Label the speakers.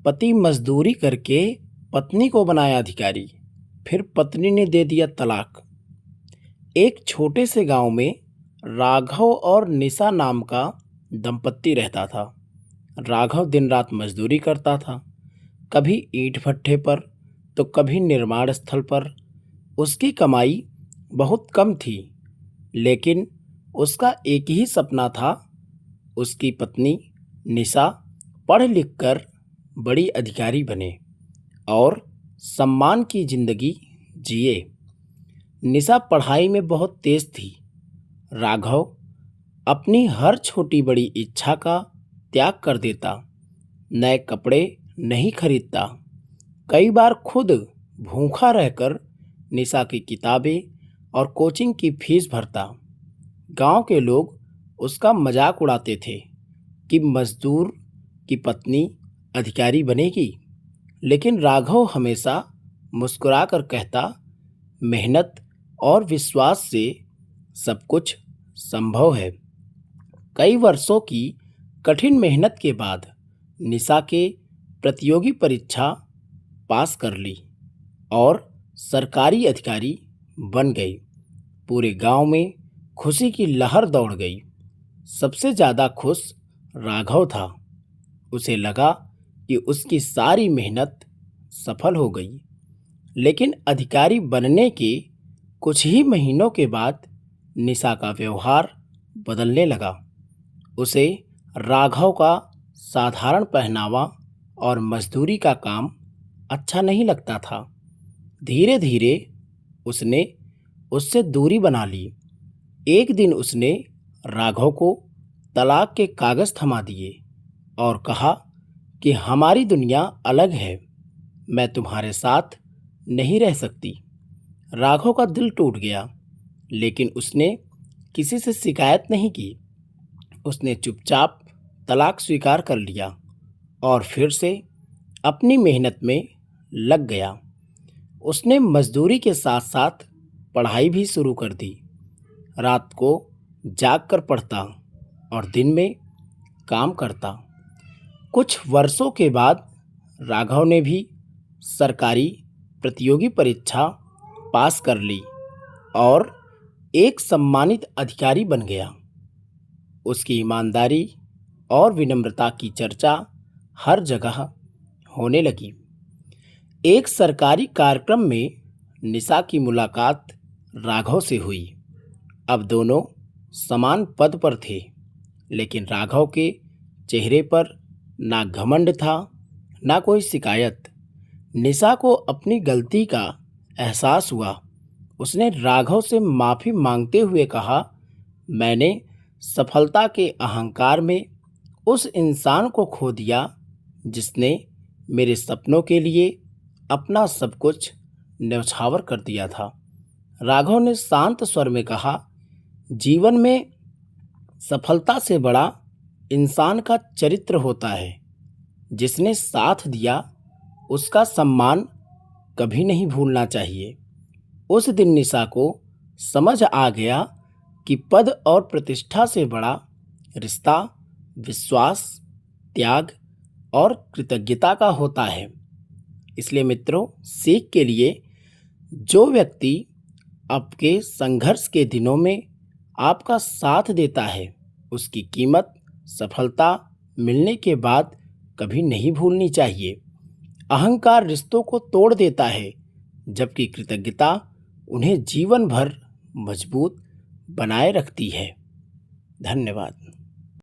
Speaker 1: पति मजदूरी करके पत्नी को बनाया अधिकारी, फिर पत्नी ने दे दिया तलाक। एक छोटे से गांव में राघव और निशा नाम का दंपत्ति रहता था। राघव दिन रात मजदूरी करता था, कभी ईंट भट्ठे पर तो कभी निर्माण स्थल पर। उसकी कमाई बहुत कम थी, लेकिन उसका एक ही सपना था, उसकी पत्नी निशा पढ़ लिख कर बड़ी अधिकारी बने और सम्मान की जिंदगी जिए। निशा पढ़ाई में बहुत तेज थी। राघव अपनी हर छोटी बड़ी इच्छा का त्याग कर देता। नए कपड़े नहीं खरीदता, कई बार खुद भूखा रहकर निशा की किताबें और कोचिंग की फीस भरता। गांव के लोग उसका मजाक उड़ाते थे कि मजदूर की पत्नी अधिकारी बनेगी, लेकिन राघव हमेशा मुस्कुराकर कहता, मेहनत और विश्वास से सब कुछ संभव है। कई वर्षों की कठिन मेहनत के बाद निशा के प्रतियोगी परीक्षा पास कर ली और सरकारी अधिकारी बन गई। पूरे गांव में खुशी की लहर दौड़ गई। सबसे ज़्यादा खुश राघव था। उसे लगा कि उसकी सारी मेहनत सफल हो गई। लेकिन अधिकारी बनने के कुछ ही महीनों के बाद निशा का व्यवहार बदलने लगा। उसे राघव का साधारण पहनावा और मजदूरी का काम अच्छा नहीं लगता था। धीरे धीरे उसने उससे दूरी बना ली। एक दिन उसने राघव को तलाक के कागज़ थमा दिए और कहा कि हमारी दुनिया अलग है, मैं तुम्हारे साथ नहीं रह सकती। राघव का दिल टूट गया, लेकिन उसने किसी से शिकायत नहीं की। उसने चुपचाप तलाक स्वीकार कर लिया और फिर से अपनी मेहनत में लग गया। उसने मजदूरी के साथ साथ पढ़ाई भी शुरू कर दी। रात को जाग कर पढ़ता और दिन में काम करता। कुछ वर्षों के बाद राघव ने भी सरकारी प्रतियोगी परीक्षा पास कर ली और एक सम्मानित अधिकारी बन गया। उसकी ईमानदारी और विनम्रता की चर्चा हर जगह होने लगी। एक सरकारी कार्यक्रम में निशा की मुलाकात राघव से हुई। अब दोनों समान पद पर थे, लेकिन राघव के चेहरे पर ना घमंड था, ना कोई शिकायत। निशा को अपनी गलती का एहसास हुआ। उसने राघव से माफ़ी मांगते हुए कहा, मैंने सफलता के अहंकार में उस इंसान को खो दिया जिसने मेरे सपनों के लिए अपना सब कुछ न्यौछावर कर दिया था। राघव ने शांत स्वर में कहा, जीवन में सफलता से बड़ा इंसान का चरित्र होता है। जिसने साथ दिया उसका सम्मान कभी नहीं भूलना चाहिए। उस दिन निशा को समझ आ गया कि पद और प्रतिष्ठा से बड़ा रिश्ता विश्वास, त्याग और कृतज्ञता का होता है। इसलिए मित्रों, सीख के लिए, जो व्यक्ति आपके संघर्ष के दिनों में आपका साथ देता है, उसकी कीमत सफलता मिलने के बाद कभी नहीं भूलनी चाहिए। अहंकार रिश्तों को तोड़ देता है, जबकि कृतज्ञता उन्हें जीवन भर मजबूत बनाए रखती है। धन्यवाद।